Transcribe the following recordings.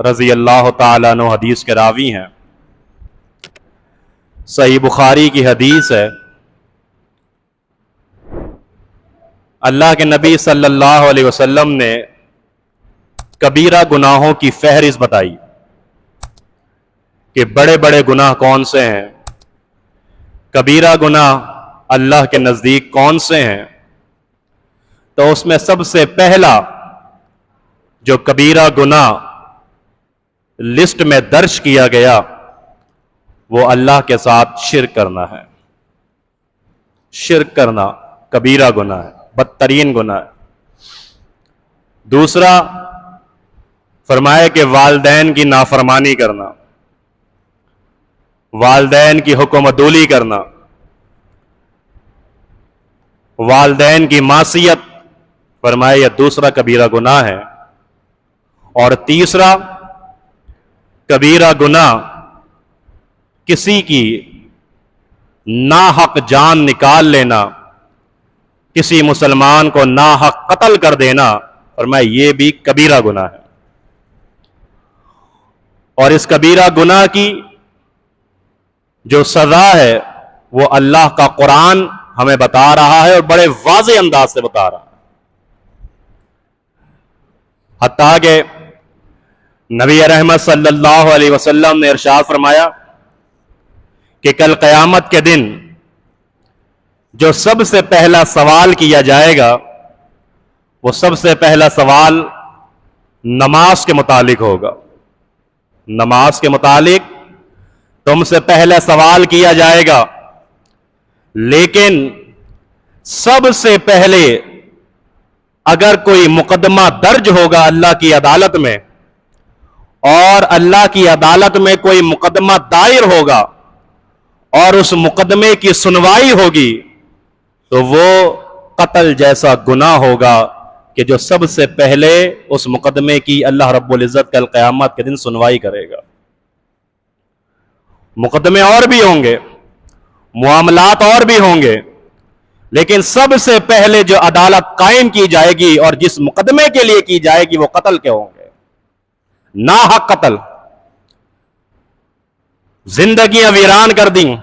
رضی اللہ تعالیٰ عنہ حدیث کے راوی ہیں. صحیح بخاری کی حدیث ہے. اللہ کے نبی صلی اللہ علیہ وسلم نے کبیرہ گناہوں کی فہرست بتائی کہ بڑے بڑے گناہ کون سے ہیں، کبیرہ گناہ اللہ کے نزدیک کون سے ہیں. تو اس میں سب سے پہلا جو کبیرہ گناہ لسٹ میں درج کیا گیا وہ اللہ کے ساتھ شرک کرنا ہے. شرک کرنا کبیرہ گناہ ہے، بدترین گناہ ہے. دوسرا فرمایا کہ والدین کی نافرمانی کرنا، والدین کی حکم عدولی کرنا، والدین کی معصیت، فرمایا یہ دوسرا کبیرہ گناہ ہے. اور تیسرا کبیرہ گناہ کسی کی ناحق جان نکال لینا، کسی مسلمان کو ناحق قتل کر دینا، فرمایا یہ بھی کبیرہ گناہ ہے. اور اس کبیرہ گناہ کی جو سزا ہے وہ اللہ کا قرآن ہمیں بتا رہا ہے اور بڑے واضح انداز سے بتا رہا ہے. حتیٰ کہ نبی رحمت صلی اللہ علیہ وسلم نے ارشاد فرمایا کہ کل قیامت کے دن جو سب سے پہلا سوال کیا جائے گا وہ سب سے پہلا سوال نماز کے متعلق ہوگا. نماز کے متعلق تم سے پہلا سوال کیا جائے گا، لیکن سب سے پہلے اگر کوئی مقدمہ درج ہوگا اللہ کی عدالت میں اور اللہ کی عدالت میں کوئی مقدمہ دائر ہوگا اور اس مقدمے کی سنوائی ہوگی تو وہ قتل جیسا گناہ ہوگا کہ جو سب سے پہلے اس مقدمے کی اللہ رب العزت کل قیامت کے دن سنوائی کرے گا. مقدمے اور بھی ہوں گے، معاملات اور بھی ہوں گے، لیکن سب سے پہلے جو عدالت قائم کی جائے گی اور جس مقدمے کے لیے کی جائے گی وہ قتل کے ہوں گے. ناحق قتل، زندگیاں ویران کر دیں،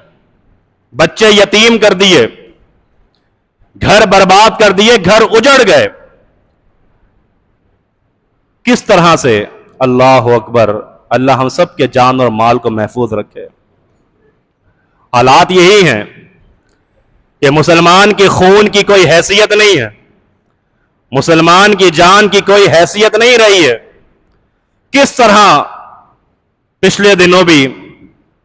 بچے یتیم کر دیے، گھر برباد کر دیے، گھر اجڑ گئے. کس طرح سے؟ اللہ اکبر، اللہ ہم سب کے جان اور مال کو محفوظ رکھے. حالات یہی ہیں کہ مسلمان کے خون کی کوئی حیثیت نہیں ہے، مسلمان کی جان کی کوئی حیثیت نہیں رہی ہے. کس طرح پچھلے دنوں بھی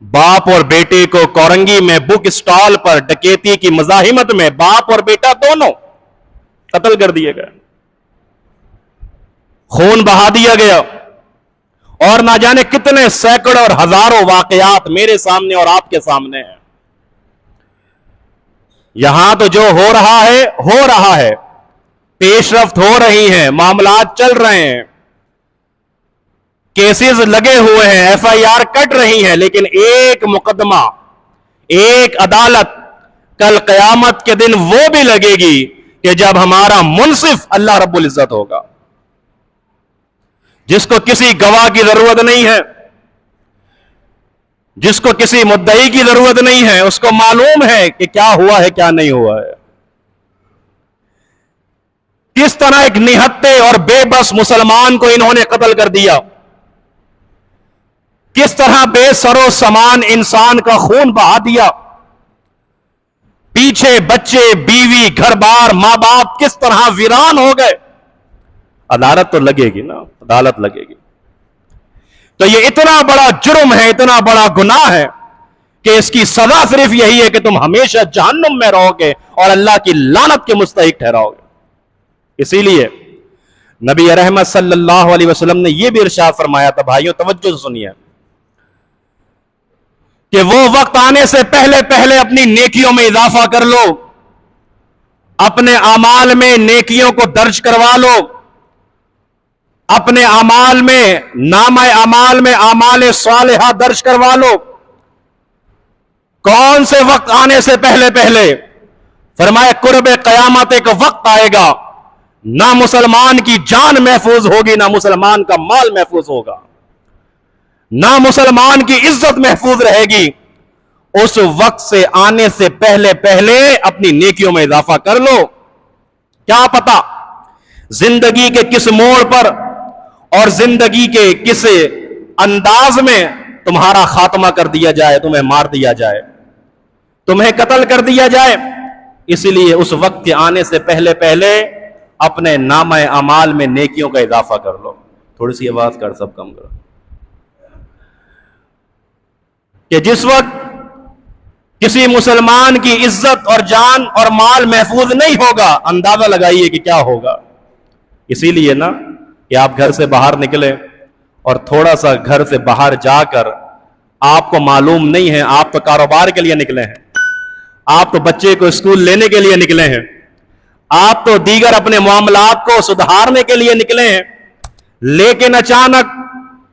باپ اور بیٹے کو کورنگی میں بک اسٹال پر ڈکیتی کی مزاحمت میں باپ اور بیٹا دونوں قتل کر دیے گئے، خون بہا دیا گیا. اور نہ جانے کتنے سینکڑوں اور ہزاروں واقعات میرے سامنے اور آپ کے سامنے ہیں. یہاں تو جو ہو رہا ہے، پیش رفت ہو رہی ہیں، معاملات چل رہے ہیں، کیسز لگے ہوئے ہیں، ایف آئی آر کٹ رہی ہیں، لیکن ایک مقدمہ، ایک عدالت کل قیامت کے دن وہ بھی لگے گی کہ جب ہمارا منصف اللہ رب العزت ہوگا، جس کو کسی گواہ کی ضرورت نہیں ہے، جس کو کسی مدعی کی ضرورت نہیں ہے، اس کو معلوم ہے کہ کیا ہوا ہے کیا نہیں ہوا ہے. کس طرح ایک نہتے اور بے بس مسلمان کو انہوں نے قتل کر دیا، کس طرح بے سر و سامان انسان کا خون بہا دیا، پیچھے بچے، بیوی، گھر بار، ماں باپ کس طرح ویران ہو گئے. عدالت تو لگے گی نا، عدالت لگے گی. تو یہ اتنا بڑا جرم ہے، اتنا بڑا گناہ ہے کہ اس کی سزا صرف یہی ہے کہ تم ہمیشہ جہنم میں رہو گے اور اللہ کی لعنت کے مستحق ٹھہراؤ گے. اسی لیے نبی رحمت صلی اللہ علیہ وسلم نے یہ بھی ارشاد فرمایا تھا، بھائیوں توجہ سے سنیے، کہ وہ وقت آنے سے پہلے پہلے اپنی نیکیوں میں اضافہ کر لو، اپنے اعمال میں نیکیوں کو درج کروا لو، اپنے اعمال میں، نامہ اعمال میں اعمال صالحہ درج کروا لو. کون سے وقت آنے سے پہلے پہلے؟ فرمایا قرب قیامت ایک وقت آئے گا، نہ مسلمان کی جان محفوظ ہوگی، نہ مسلمان کا مال محفوظ ہوگا. نہ مسلمان کی عزت محفوظ رہے گی. اس وقت سے آنے سے پہلے پہلے اپنی نیکیوں میں اضافہ کر لو. کیا پتا زندگی کے کس موڑ پر اور زندگی کے کس انداز میں تمہارا خاتمہ کر دیا جائے, تمہیں مار دیا جائے, تمہیں قتل کر دیا جائے. اسی لیے اس وقت کے آنے سے پہلے پہلے اپنے نامہ اعمال میں نیکیوں کا اضافہ کر لو. تھوڑی سی آواز کر سب کم کرو. کہ جس وقت کسی مسلمان کی عزت اور جان اور مال محفوظ نہیں ہوگا, اندازہ لگائیے کہ کیا ہوگا. اسی لیے نا کہ آپ گھر سے باہر نکلے اور تھوڑا سا گھر سے باہر جا کر آپ کو معلوم نہیں ہے, آپ تو کاروبار کے لیے نکلے ہیں, آپ تو بچے کو اسکول لینے کے لیے نکلے ہیں, آپ تو دیگر اپنے معاملات کو سدھارنے کے لیے نکلے ہیں, لیکن اچانک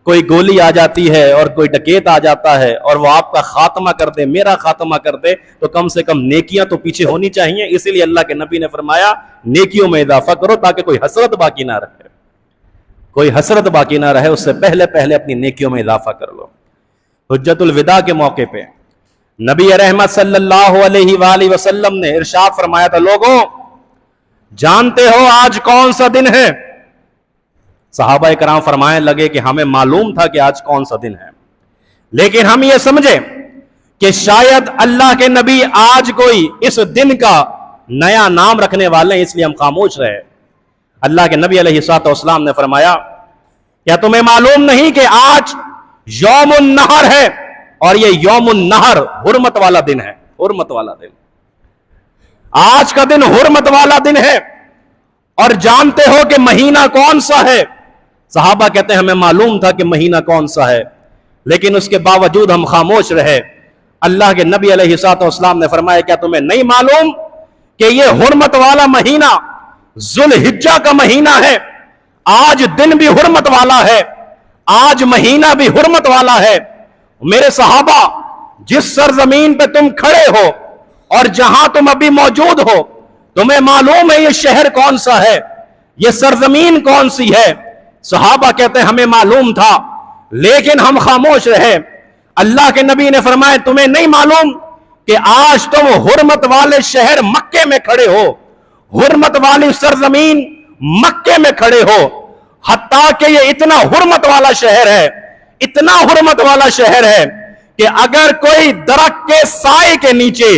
کوئی گولی آ جاتی ہے اور کوئی ڈکیت آ جاتا ہے اور وہ آپ کا خاتمہ کر دے, میرا خاتمہ کر دے, تو کم سے کم نیکیاں تو پیچھے ہونی چاہیے. اسی لیے اللہ کے نبی نے فرمایا نیکیوں میں اضافہ کرو تاکہ کوئی حسرت باقی نہ رہے, کوئی حسرت باقی نہ رہے. اس سے پہلے پہلے اپنی نیکیوں میں اضافہ کر لو. حجت الوداع کے موقع پہ نبی رحمت صلی اللہ علیہ وآلہ وسلم نے ارشاد فرمایا تھا, لوگوں جانتے ہو آج کون سا دن ہے؟ صحابہ کرام فرمائے لگے کہ ہمیں معلوم تھا کہ آج کون سا دن ہے, لیکن ہم یہ سمجھے کہ شاید اللہ کے نبی آج کوئی اس دن کا نیا نام رکھنے والے ہیں, اس لیے ہم خاموش رہے. اللہ کے نبی علیہ الصلوۃ والسلام نے فرمایا کیا تمہیں معلوم نہیں کہ آج یوم النہر ہے, اور یہ یوم النہر حرمت والا دن ہے, حرمت والا دن, آج کا دن حرمت والا دن ہے. اور جانتے ہو کہ مہینہ کون سا ہے؟ صحابہ کہتے ہیں ہمیں معلوم تھا کہ مہینہ کون سا ہے, لیکن اس کے باوجود ہم خاموش رہے. اللہ کے نبی علیہ الصلوۃ والسلام نے فرمایا کیا تمہیں نہیں معلوم کہ یہ حرمت والا مہینہ ذوالحجہ کا مہینہ ہے؟ آج دن بھی حرمت والا ہے, آج مہینہ بھی حرمت والا ہے. میرے صحابہ, جس سرزمین پہ تم کھڑے ہو اور جہاں تم ابھی موجود ہو, تمہیں معلوم ہے یہ شہر کون سا ہے, یہ سرزمین کون سی ہے؟ صحابہ کہتے ہیں ہمیں معلوم تھا لیکن ہم خاموش رہے. اللہ کے نبی نے فرمایا تمہیں نہیں معلوم کہ آج تم حرمت والے شہر مکے میں کھڑے ہو, حرمت والی سرزمین مکے میں کھڑے ہو, حتیٰ کہ یہ اتنا حرمت والا شہر ہے, اتنا حرمت والا شہر ہے کہ اگر کوئی درخت کے سائے کے نیچے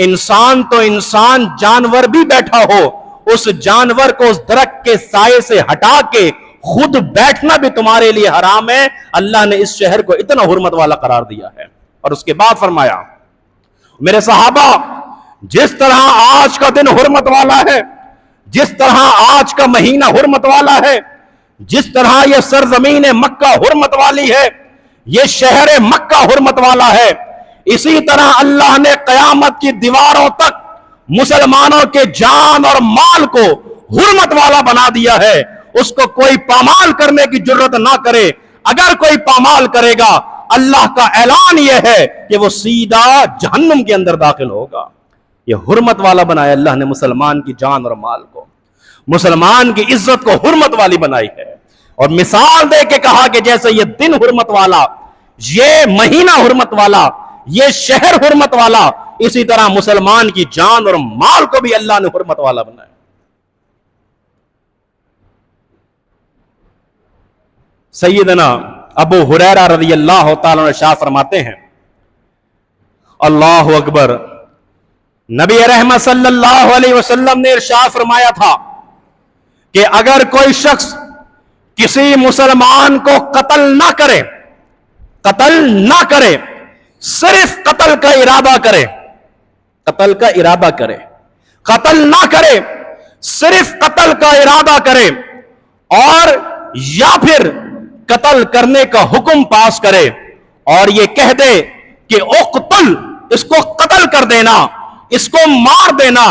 انسان تو انسان جانور بھی بیٹھا ہو, اس جانور کو اس درخت کے سائے سے ہٹا کے خود بیٹھنا بھی تمہارے لیے حرام ہے. اللہ نے اس شہر کو اتنا حرمت والا قرار دیا ہے. اور اس کے بعد فرمایا میرے صحابہ, جس طرح آج کا دن حرمت والا ہے, جس طرح آج کا مہینہ حرمت والا ہے, جس طرح یہ سرزمین مکہ حرمت والی ہے, یہ شہر مکہ حرمت والا ہے, اسی طرح اللہ نے قیامت کی دیواروں تک مسلمانوں کے جان اور مال کو حرمت والا بنا دیا ہے. اس کو کوئی پامال کرنے کی جرت نہ کرے. اگر کوئی پامال کرے گا, اللہ کا اعلان یہ ہے کہ وہ سیدھا جہنم کے اندر داخل ہوگا. یہ حرمت والا بنایا اللہ نے مسلمان کی جان اور مال کو, مسلمان کی عزت کو حرمت والی بنائی ہے. اور مثال دے کے کہا کہ جیسے یہ دن حرمت والا, یہ مہینہ حرمت والا, یہ شہر حرمت والا, اسی طرح مسلمان کی جان اور مال کو بھی اللہ نے حرمت والا بنایا. سیدنا ابو ہریرہ رضی اللہ تعالیٰ عنہ ارشاد فرماتے ہیں, اللہ اکبر, نبی رحمت صلی اللہ علیہ وسلم نے ارشاد فرمایا تھا کہ اگر کوئی شخص کسی مسلمان کو قتل نہ کرے, قتل نہ کرے, صرف قتل کا ارادہ کرے, قتل کا ارادہ کرے, قتل نہ کرے, صرف قتل کا ارادہ کرے, اور یا پھر قتل کرنے کا حکم پاس کرے اور یہ کہہ دے کہ اقتل, اس کو قتل کر دینا, اس کو مار دینا,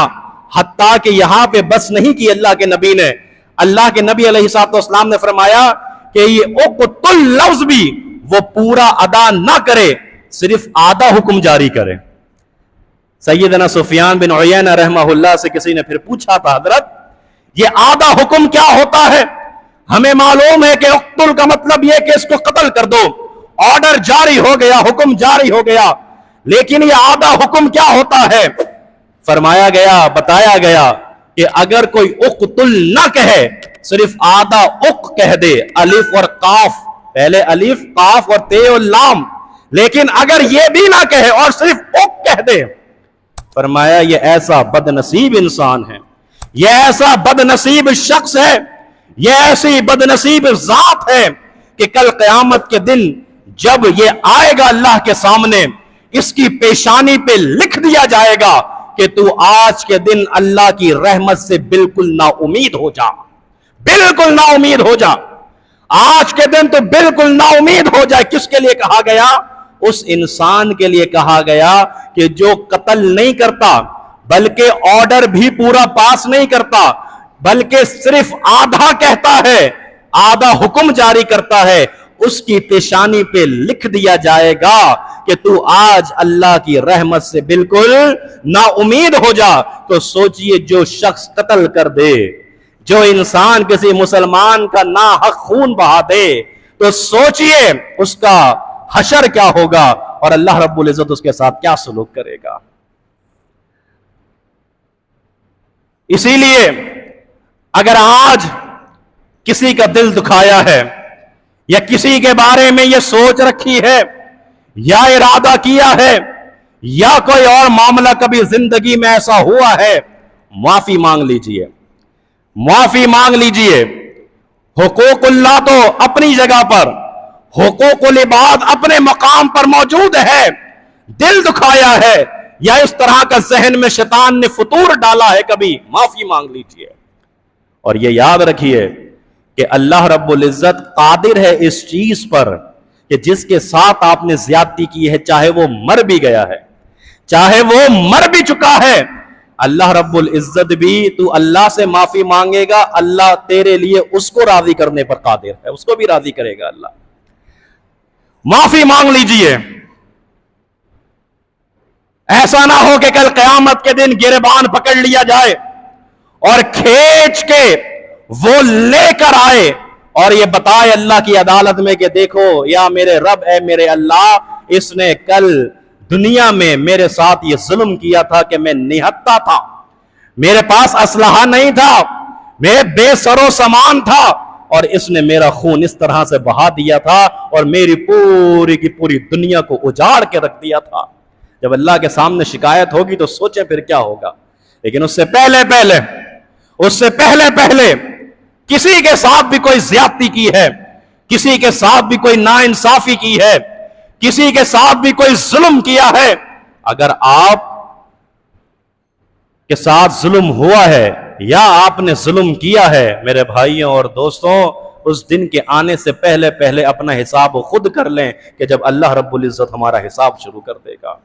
حتیٰ کہ یہاں پہ بس نہیں کی اللہ کے نبی نے. اللہ کے نبی علیہ الصلوۃ والسلام نے فرمایا کہ یہ اقتل لفظ بھی وہ پورا ادا نہ کرے, صرف آدھا حکم جاری کرے. سیدنا سفیان بن عیینہ رحمہ اللہ سے کسی نے پھر پوچھا تھا, حضرت یہ آدھا حکم کیا ہوتا ہے؟ ہمیں معلوم ہے کہ اقتل کا مطلب یہ کہ اس کو قتل کر دو, آرڈر جاری ہو گیا, حکم جاری ہو گیا, لیکن یہ آدھا حکم کیا ہوتا ہے؟ فرمایا گیا, بتایا گیا کہ اگر کوئی اقتل نہ کہے, صرف آدھا اق کہہ دے, الف اور قاف, پہلے الف قاف اور تے اور لام, لیکن اگر یہ بھی نہ کہے اور صرف اق کہہ دے, فرمایا یہ ایسا بد نصیب انسان ہے, یہ ایسا بد نصیب شخص ہے, یہ ایسی بد نصیب ذات ہے کہ کل قیامت کے دن جب یہ آئے گا اللہ کے سامنے, اس کی پیشانی پہ لکھ دیا جائے گا کہ تو آج کے دن اللہ کی رحمت سے بالکل نا امید ہو جا, بالکل نا امید ہو جا, آج کے دن تو بالکل نا امید ہو جائے. کس کے لیے کہا گیا؟ اس انسان کے لیے کہا گیا کہ جو قتل نہیں کرتا, بلکہ آرڈر بھی پورا پاس نہیں کرتا, بلکہ صرف آدھا کہتا ہے, آدھا حکم جاری کرتا ہے, اس کی پیشانی پہ لکھ دیا جائے گا کہ تو آج اللہ کی رحمت سے بالکل نا امید ہو جا. تو سوچئے جو شخص قتل کر دے, جو انسان کسی مسلمان کا ناحق خون بہا دے, تو سوچئے اس کا حشر کیا ہوگا اور اللہ رب العزت اس کے ساتھ کیا سلوک کرے گا. اسی لیے اگر آج کسی کا دل دکھایا ہے, یا کسی کے بارے میں یہ سوچ رکھی ہے, یا ارادہ کیا ہے, یا کوئی اور معاملہ کبھی زندگی میں ایسا ہوا ہے, معافی مانگ لیجئے, معافی مانگ لیجئے. حقوق اللہ تو اپنی جگہ پر, حقوق العباد اپنے مقام پر موجود ہے. دل دکھایا ہے یا اس طرح کا ذہن میں شیطان نے فطور ڈالا ہے, کبھی معافی مانگ لیجئے. اور یہ یاد رکھیے کہ اللہ رب العزت قادر ہے اس چیز پر کہ جس کے ساتھ آپ نے زیادتی کی ہے, چاہے وہ مر بھی گیا ہے, چاہے وہ مر بھی چکا ہے, اللہ رب العزت بھی, تو اللہ سے معافی مانگے گا, اللہ تیرے لیے اس کو راضی کرنے پر قادر ہے, اس کو بھی راضی کرے گا اللہ. معافی مانگ لیجئے. ایسا نہ ہو کہ کل قیامت کے دن گریبان پکڑ لیا جائے اور کھینچ کے وہ لے کر آئے اور یہ بتائے اللہ کی عدالت میں کہ دیکھو یا میرے رب, اے میرے اللہ, اس نے کل دنیا میں میرے ساتھ یہ ظلم کیا تھا کہ میں نہتا تھا, میرے پاس اسلحہ نہیں تھا, میں بے سر و سامان تھا, اور اس نے میرا خون اس طرح سے بہا دیا تھا اور میری پوری کی پوری دنیا کو اجاڑ کے رکھ دیا تھا. جب اللہ کے سامنے شکایت ہوگی تو سوچیں پھر کیا ہوگا. لیکن اس سے پہلے کسی کے ساتھ بھی کوئی زیادتی کی ہے, کسی کے ساتھ بھی کوئی ناانصافی کی ہے, کسی کے ساتھ بھی کوئی ظلم کیا ہے, اگر آپ کے ساتھ ظلم ہوا ہے یا آپ نے ظلم کیا ہے, میرے بھائیوں اور دوستوں, اس دن کے آنے سے پہلے اپنا حساب خود کر لیں کہ جب اللہ رب العزت ہمارا حساب شروع کر دے گا.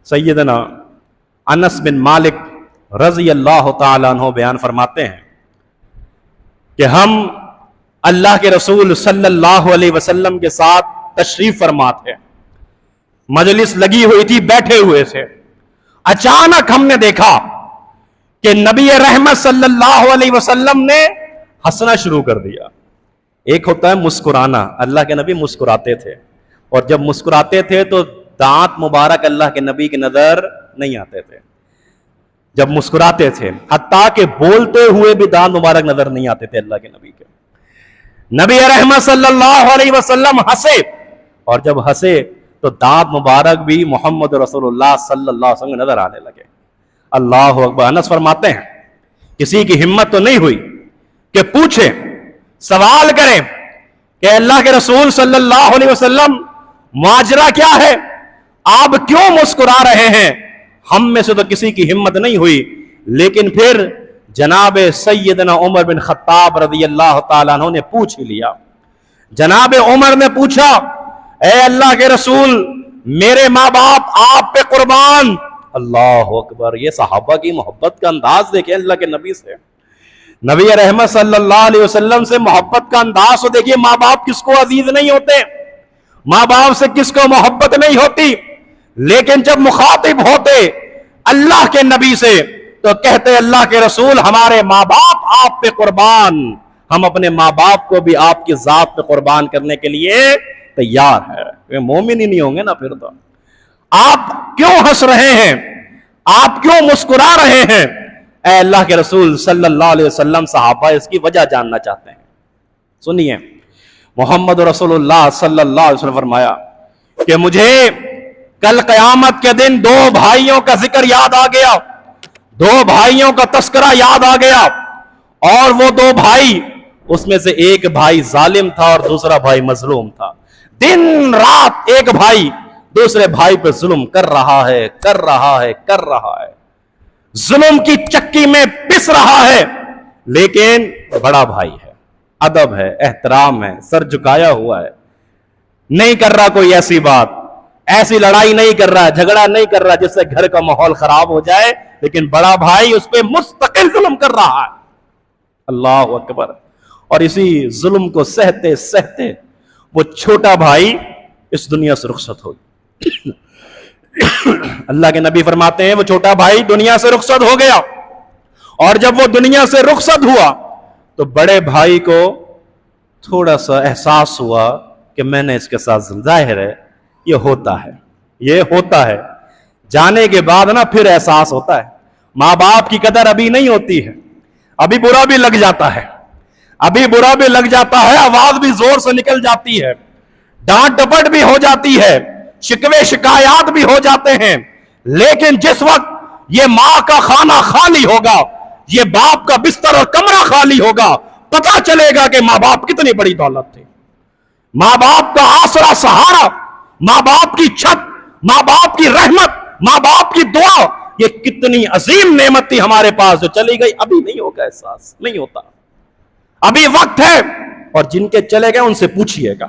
سیدنا انس بن مالک رضی اللہ تعالیٰ عنہ بیان فرماتے ہیں کہ ہم اللہ کے رسول صلی اللہ علیہ وسلم کے ساتھ تشریف فرما تھے, مجلس لگی ہوئی تھی, بیٹھے ہوئے تھے. اچانک ہم نے دیکھا کہ نبی رحمت صلی اللہ علیہ وسلم نے ہنسنا شروع کر دیا. ایک ہوتا ہے مسکرانا, اللہ کے نبی مسکراتے تھے, اور جب مسکراتے تھے تو دانت مبارک اللہ کے نبی کی نظر نہیں آتے تھے جب مسکراتے تھے, حتیٰ کہ بولتے ہوئے بھی دانت مبارک نظر نہیں آتے تھے اللہ کے نبی کے. نبی رحمت صلی اللہ علیہ وسلم ہنسے, اور جب ہنسے تو دانت مبارک بھی محمد رسول اللہ صلی اللہ علیہ وسلم نظر آنے لگے. اللہ اکبر. انس فرماتے ہیں کسی کی ہمت تو نہیں ہوئی کہ پوچھے, سوال کریں کہ اللہ کے رسول صلی اللہ علیہ وسلم ماجرا کیا ہے, آپ کیوں مسکرا رہے ہیں. ہم میں سے تو کسی کی ہمت نہیں ہوئی, لیکن پھر جناب سیدنا عمر بن خطاب رضی اللہ تعالیٰ عنہ نے پوچھ لیا. جناب عمر نے پوچھا, اے اللہ کے رسول, میرے ماں باپ آپ پہ قربان. اللہ اکبر. یہ صحابہ کی محبت کا انداز دیکھیں اللہ کے نبی سے, نبی رحمت صلی اللہ علیہ وسلم سے محبت کا انداز تو دیکھیے. ماں باپ کس کو عزیز نہیں ہوتے, ماں باپ سے کس کو محبت نہیں ہوتی, لیکن جب مخاطب ہوتے اللہ کے نبی سے تو کہتے اللہ کے رسول ہمارے ماں باپ آپ پہ قربان, ہم اپنے ماں باپ کو بھی آپ کی ذات پہ قربان کرنے کے لیے تیار ہے. مومن ہی نہیں ہوں گے نا پھر تو. آپ کیوں ہنس رہے ہیں؟ آپ کیوں مسکرا رہے ہیں؟ اے اللہ کے رسول صلی اللہ علیہ وسلم صحابہ اس کی وجہ جاننا چاہتے ہیں. سنیے، محمد رسول اللہ صلی اللہ علیہ وسلم فرمایا کہ مجھے کل قیامت کے دن دو بھائیوں کا ذکر یاد آ گیا، دو بھائیوں کا تذکرہ یاد آ گیا. اور وہ دو بھائی، اس میں سے ایک بھائی ظالم تھا اور دوسرا بھائی مظلوم تھا. دن رات ایک بھائی دوسرے بھائی پہ ظلم کر رہا ہے، کر رہا ہے، کر رہا ہے، ظلم کی چکی میں پس رہا ہے. لیکن بڑا بھائی ہے، ادب ہے، احترام ہے، سر جھکایا ہوا ہے، نہیں کر رہا کوئی ایسی بات، ایسی لڑائی نہیں کر رہا، جھگڑا نہیں کر رہا جس سے گھر کا ماحول خراب ہو جائے. لیکن بڑا بھائی اس پہ مستقل ظلم کر رہا ہے. اللہ اکبر. اور اسی ظلم کو سہتے سہتے وہ چھوٹا بھائی اس دنیا سے رخصت ہو گیا. اللہ کے نبی فرماتے ہیں وہ چھوٹا بھائی دنیا سے رخصت ہو گیا. اور جب وہ دنیا سے رخصت ہوا تو بڑے بھائی کو تھوڑا سا احساس ہوا کہ میں نے اس کے ساتھ، ظاہر ہے یہ ہوتا ہے، یہ ہوتا ہے. جانے کے بعد نا پھر احساس ہوتا ہے. ماں باپ کی قدر ابھی نہیں ہوتی ہے، ابھی برا بھی لگ جاتا ہے، ابھی برا بھی لگ جاتا ہے، آواز بھی زور سے نکل جاتی ہے، ڈانٹ ڈپٹ بھی ہو جاتی ہے، شکوے شکایات بھی ہو جاتے ہیں. لیکن جس وقت یہ ماں کا کھانا خالی ہوگا، یہ باپ کا بستر اور کمرہ خالی ہوگا، پتہ چلے گا کہ ماں باپ کتنی بڑی دولت تھی. ماں باپ کا آسرا سہارا، ماں باپ کی چھت، ماں باپ کی رحمت، ماں باپ کی دعا، یہ کتنی عظیم نعمت تھی ہمارے پاس جو چلی گئی. ابھی نہیں ہوگا، احساس نہیں ہوتا، ابھی وقت ہے. اور جن کے چلے گئے ان سے پوچھئے گا،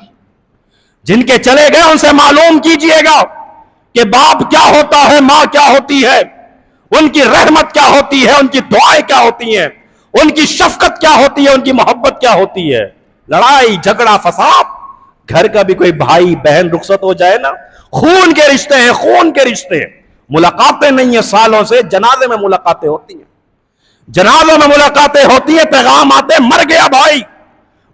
جن کے چلے گئے ان سے معلوم کیجئے گا کہ باپ کیا ہوتا ہے، ماں کیا ہوتی ہے، ان کی رحمت کیا ہوتی ہے، ان کی دعائیں کیا ہوتی ہیں، ان کی شفقت کیا ہوتی ہے، ان کی محبت کیا ہوتی ہے. لڑائی جھگڑا فساد، گھر کا بھی کوئی بھائی بہن رخصت ہو جائے نا، خون کے رشتے ہیں، خون کے رشتے ہیں، ملاقاتیں نہیں ہیں سالوں سے. جنازے میں ملاقاتیں ہوتی ہیں، جنازوں میں ملاقاتیں ہوتی ہیں، پیغام آتے ہیں مر گیا بھائی،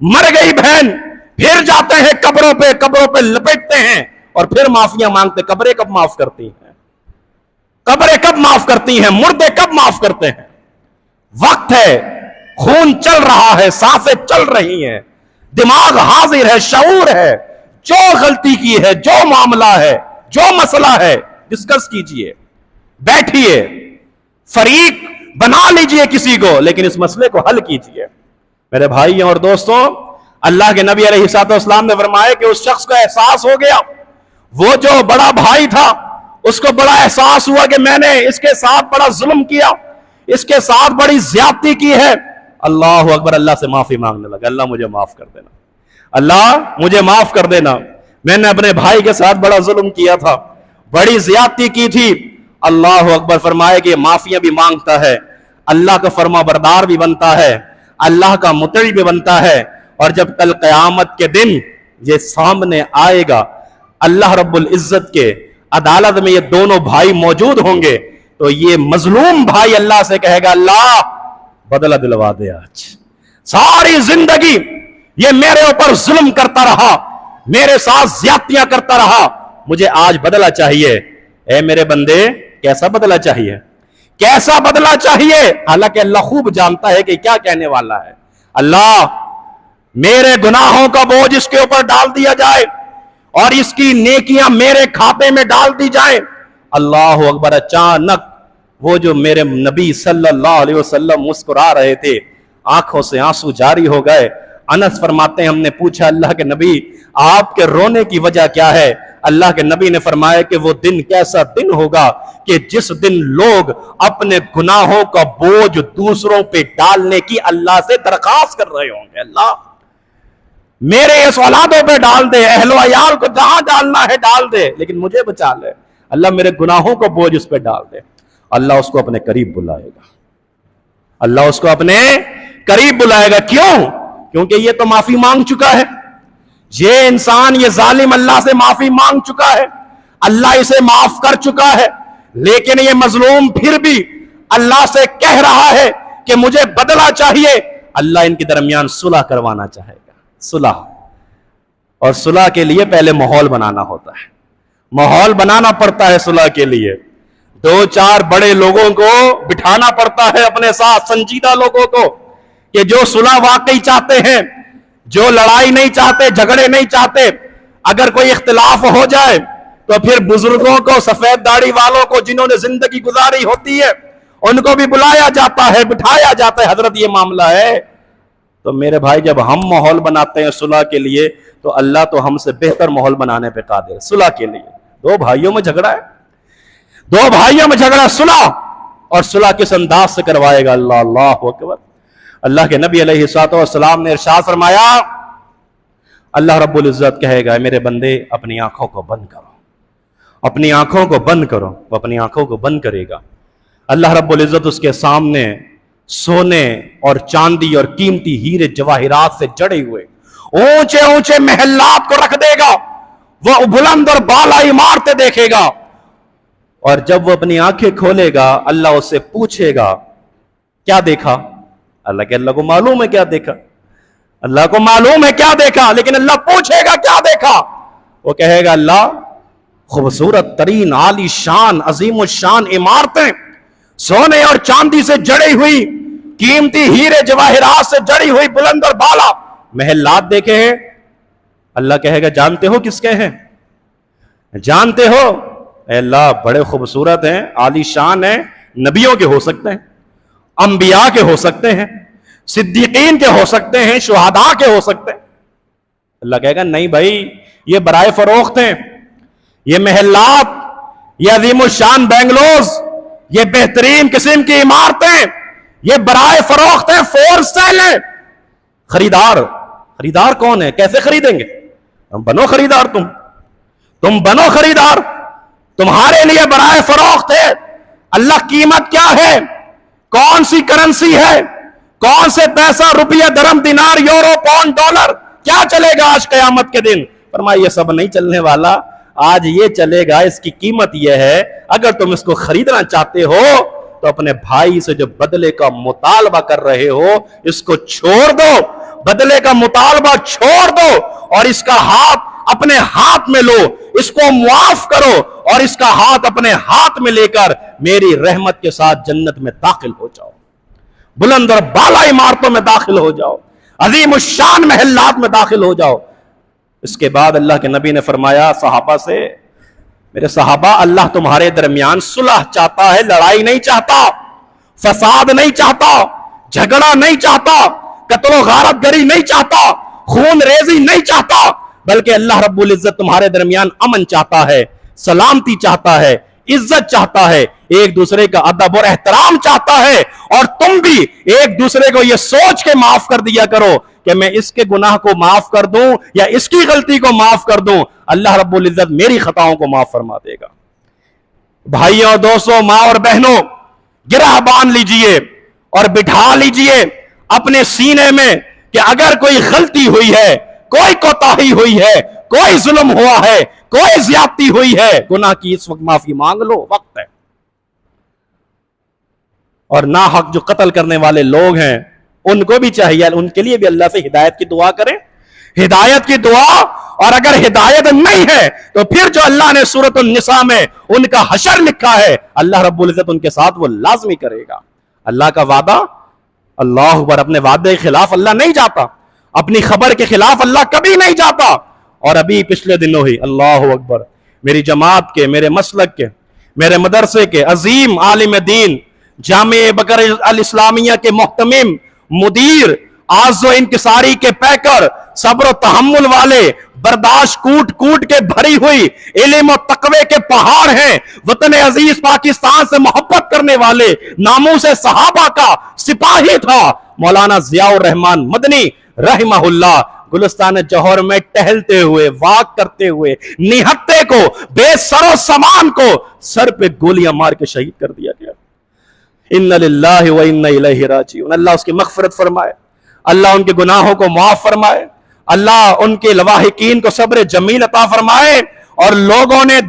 مر گئی بہن. پھر جاتے ہیں قبروں پہ لپٹتے ہیں اور پھر معافیاں مانگتے. قبریں کب معاف کرتی ہیں؟ قبریں کب معاف کرتی ہیں؟ مردے کب معاف کرتے ہیں؟ وقت ہے، خون چل رہا ہے، سانسیں چل رہی ہیں، دماغ حاضر ہے، شعور ہے. جو غلطی کی ہے، جو معاملہ ہے، جو مسئلہ ہے، ڈسکس کیجئے، بیٹھیے، فریق بنا لیجئے کسی کو، لیکن اس مسئلے کو حل کیجئے. میرے بھائیوں اور دوستوں، اللہ کے نبی علیہ الصلوۃ والسلام نے فرمایا کہ اس شخص کو احساس ہو گیا، وہ جو بڑا بھائی تھا اس کو بڑا احساس ہوا کہ میں نے اس کے ساتھ بڑا ظلم کیا، اس کے ساتھ بڑی زیادتی کی ہے. اللہ اکبر. اللہ سے معافی مانگنے لگا، اللہ مجھے معاف کر دینا، اللہ مجھے معاف کر دینا، میں نے اپنے بھائی کے ساتھ بڑا ظلم کیا تھا، بڑی زیادتی کی تھی. اللہ اکبر. فرمایا کہ یہ معافیاں بھی مانگتا ہے، اللہ کا فرما بردار بھی بنتا ہے، اللہ کا مطیع بھی بنتا ہے. اور جب کل قیامت کے دن یہ سامنے آئے گا، اللہ رب العزت کے عدالت میں یہ دونوں بھائی موجود ہوں گے، تو یہ مظلوم بھائی اللہ سے کہے گا اللہ بدلہ دلوا دے. آج ساری زندگی یہ میرے اوپر ظلم کرتا رہا، میرے ساتھ زیادتیاں کرتا رہا، مجھے آج بدلہ چاہیے. اے میرے بندے، کیسا بدلہ چاہیے، کیسا بدلہ چاہیے؟ حالانکہ اللہ خوب جانتا ہے کہ کیا کہنے والا ہے. اللہ میرے گناہوں کا بوجھ اس کے اوپر ڈال دیا جائے اور اس کی نیکیاں میرے کھاتے میں ڈال دی جائیں. اللہ اکبر. اچانک وہ جو میرے نبی صلی اللہ علیہ وسلم مسکرا رہے تھے، آنکھوں سے آنسو جاری ہو گئے. انس فرماتے ہیں ہم نے پوچھا اللہ کے نبی آپ کے رونے کی وجہ کیا ہے؟ اللہ کے نبی نے فرمایا کہ وہ دن کیسا دن ہوگا کہ جس دن لوگ اپنے گناہوں کا بوجھ دوسروں پہ ڈالنے کی اللہ سے درخواست کر رہے ہوں گے. اللہ میرے اس اولادوں پہ ڈال دے، اہل و عیال کو جہاں ڈالنا ہے ڈال دے، لیکن مجھے بچا لے. اللہ میرے گناہوں کا بوجھ اس پہ ڈال دے. اللہ اس کو اپنے قریب بلائے گا، اللہ اس کو اپنے قریب بلائے گا. کیوں؟ کیونکہ یہ تو معافی مانگ چکا ہے، یہ انسان، یہ ظالم اللہ سے معافی مانگ چکا ہے، اللہ اسے معاف کر چکا ہے. لیکن یہ مظلوم پھر بھی اللہ سے کہہ رہا ہے کہ مجھے بدلہ چاہیے. اللہ ان کے درمیان صلح کروانا چاہے گا. صلح، اور صلح کے لیے پہلے ماحول بنانا ہوتا ہے. ماحول بنانا پڑتا ہے صلح کے لیے. 2-4 بڑے لوگوں کو بٹھانا پڑتا ہے اپنے ساتھ، سنجیدہ لوگوں کو، کہ جو صلح واقعی چاہتے ہیں، جو لڑائی نہیں چاہتے، جھگڑے نہیں چاہتے. اگر کوئی اختلاف ہو جائے تو پھر بزرگوں کو، سفید داڑھی والوں کو، جنہوں نے زندگی گزاری ہوتی ہے، ان کو بھی بلایا جاتا ہے، بٹھایا جاتا ہے. حضرت یہ معاملہ ہے. تو میرے بھائی، جب ہم ماحول بناتے ہیں صلح کے لیے تو اللہ تو ہم سے بہتر ماحول بنانے پہ قادر ہے. صلح کے لیے 2 بھائیوں میں جھگڑا ہے، 2 بھائیوں میں جھگڑا، صلح، اور صلح کس انداز سے کروائے گا اللہ؟ اللہ اکبر. اللہ کے نبی علیہ الصلوۃ والسلام نے ارشاد فرمایا، اللہ رب العزت کہے گا میرے بندے اپنی آنکھوں کو بند کرو، اپنی آنکھوں کو بند کرو. وہ اپنی آنکھوں کو بند کرے گا. اللہ رب العزت اس کے سامنے سونے اور چاندی اور قیمتی ہیرے جواہرات سے جڑے ہوئے اونچے اونچے محلات کو رکھ دے گا. وہ بلند اور بالا عمارتیں دیکھے گا. اور جب وہ اپنی آنکھیں کھولے گا اللہ اس سے پوچھے گا کیا دیکھا؟ اللہ کو معلوم ہے کیا دیکھا، اللہ کو معلوم ہے کیا دیکھا، لیکن اللہ پوچھے گا کیا دیکھا؟ وہ کہے گا اللہ خوبصورت ترین عالی شان عظیم الشان عمارتیں، سونے اور چاندی سے جڑی ہوئی، قیمتی ہیرے جواہرات سے جڑی ہوئی بلند اور بالا محلات دیکھے ہیں. اللہ کہے گا جانتے ہو کس کے ہیں؟ جانتے ہو؟ اے اللہ بڑے خوبصورت ہیں، عالی شان ہیں، نبیوں کے ہو سکتے ہیں، انبیاء کے ہو سکتے ہیں، صدیقین کے ہو سکتے ہیں، شہداء کے ہو سکتے ہیں. اللہ کہے گا نہیں بھائی، یہ برائے فروخت ہیں، یہ محلات، یہ عظیم الشان بنگلوز، یہ بہترین قسم کی عمارتیں، یہ برائے فروخت ہیں، فور سیل ہیں. خریدار کون ہے؟ کیسے خریدیں گے؟ بنو خریدار، تم بنو خریدار، تمہارے لیے برائے فروخت ہے. اللہ قیمت کیا ہے؟ کون سی کرنسی ہے؟ کون سے پیسہ، روپیہ، درہم، دینار، یورو، پاؤنڈ، ڈالر کیا چلے گا آج قیامت کے دن؟ فرمایا یہ سب نہیں چلنے والا، آج یہ چلے گا، اس کی قیمت یہ ہے. اگر تم اس کو خریدنا چاہتے ہو تو اپنے بھائی سے جو بدلے کا مطالبہ کر رہے ہو اس کو چھوڑ دو، بدلے کا مطالبہ چھوڑ دو، اور اس کا ہاتھ اپنے ہاتھ میں لو، اس کو معاف کرو، اور اس کا ہاتھ اپنے ہاتھ میں لے کر میری رحمت کے ساتھ جنت میں داخل ہو جاؤ، بلند اور بالا عمارتوں میں داخل ہو جاؤ، عظیم الشان محلات میں داخل ہو جاؤ. اس کے بعد اللہ کے نبی نے فرمایا صحابہ سے، میرے صحابہ اللہ تمہارے درمیان صلح چاہتا ہے، لڑائی نہیں چاہتا، فساد نہیں چاہتا، جھگڑا نہیں چاہتا، قتل و غارت گری نہیں چاہتا، خون ریزی نہیں چاہتا، بلکہ اللہ رب العزت تمہارے درمیان امن چاہتا ہے، سلامتی چاہتا ہے، عزت چاہتا ہے، ایک دوسرے کا ادب اور احترام چاہتا ہے. اور تم بھی ایک دوسرے کو یہ سوچ کے معاف کر دیا کرو کہ میں اس کے گناہ کو معاف کر دوں یا اس کی غلطی کو معاف کر دوں، اللہ رب العزت میری خطاؤں کو معاف فرما دے گا. بھائیوں، دوستوں، ماں اور بہنوں، گرہ باندھ لیجئے اور بٹھا لیجئے اپنے سینے میں کہ اگر کوئی غلطی ہوئی ہے، کوئی کوتاہی ہوئی ہے، کوئی ظلم ہوا ہے، کوئی زیادتی ہوئی ہے، گناہ کی اس وقت معافی مانگ لو، وقت ہے. اور ناحق جو قتل کرنے والے لوگ ہیں ان کو بھی چاہیے، ان کے لیے بھی اللہ سے ہدایت کی دعا کریں، ہدایت کی دعا. اور اگر ہدایت نہیں ہے تو پھر جو اللہ نے سورۃ النساء میں ان کا حشر لکھا ہے اللہ رب العزت ان کے ساتھ وہ لازمی کرے گا. اللہ کا وعدہ، اللہ اکبر، اپنے وعدے کے خلاف اللہ نہیں جاتا، اپنی خبر کے خلاف اللہ کبھی نہیں جاتا. اور ابھی پچھلے دنوں ہی اللہ اکبر میری جماعت کے، میرے مسلک کے، میرے مدرسے کے عظیم عالم دین، جامعہ بکر الاسلامیہ کے محتمم، مدیر، آز و انکساری کے پیکر، صبر و تحمل والے، برداشت کوٹ کوٹ کے بھری ہوئی علم و تقوی کے پہاڑ ہیں، وطن عزیز پاکستان سے محبت کرنے والے، ناموس صحابہ کا سپاہی تھا مولانا ضیاء الرحمن مدنی رحمہ اللہ. گلستان جوہر میں ٹہلتے ہوئے، واک کرتے ہوئے نہتے کو، بے سر و سامان کو سر پہ گولیاں مار کے شہید کر دیا گیا. ان للہ و انا الیہ راجعون. اللہ اس کی مغفرت فرمائے، اللہ ان کے گناہوں کو معاف فرمائے، اللہ ان کے لواحقین کو صبر جمیل عطا فرمائے. اور لوگوں نے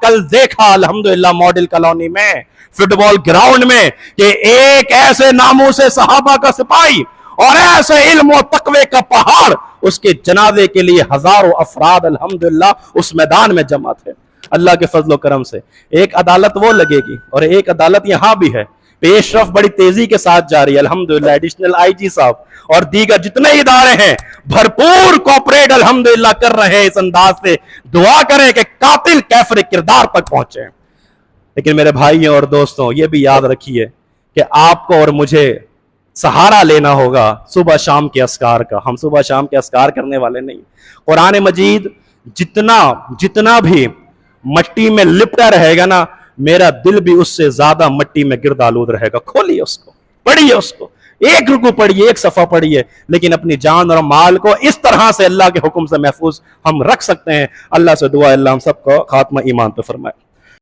کل دیکھا الحمدللہ ماڈل کالونی میں، فٹ بال گراؤنڈ میں، کہ ایک ایسے ناموس صحابہ کا سپاہی اور ایسے علم و تقوی کا پہاڑ اس کے جنازے کے لیے ہزاروں افراد الحمدللہ اس میدان میں جمع تھے. اللہ کے فضل و کرم سے ایک عدالت وہ لگے گی اور ایک عدالت یہاں بھی ہے. پیش رفت بڑی تیزی کے ساتھ جاری ہے الحمدللہ. ایڈیشنل آئی جی صاحب اور دیگر جتنے ادارے ہیں بھرپور کوپریٹ الحمدللہ کر رہے ہیں اس انداز سے. دعا کریں کہ قاتل کیفر کردار تک پہنچے. لیکن میرے بھائیوں اور دوستوں یہ بھی یاد رکھیے کہ آپ کو اور مجھے سہارا لینا ہوگا صبح شام کے اذکار کا. ہم صبح شام کے اذکار کرنے والے نہیں. قرآن مجید جتنا بھی مٹی میں لپٹا رہے گا نا, میرا دل بھی اس سے زیادہ مٹی میں گرد آلود رہے گا. کھولیے اس کو, پڑھیے اس کو, ایک رکو پڑھیے, ایک صفحہ پڑھیے, لیکن اپنی جان اور مال کو اس طرح سے اللہ کے حکم سے محفوظ ہم رکھ سکتے ہیں. اللہ سے دعا اللہ ہم سب کو خاتمہ ایمان پہ فرمائے.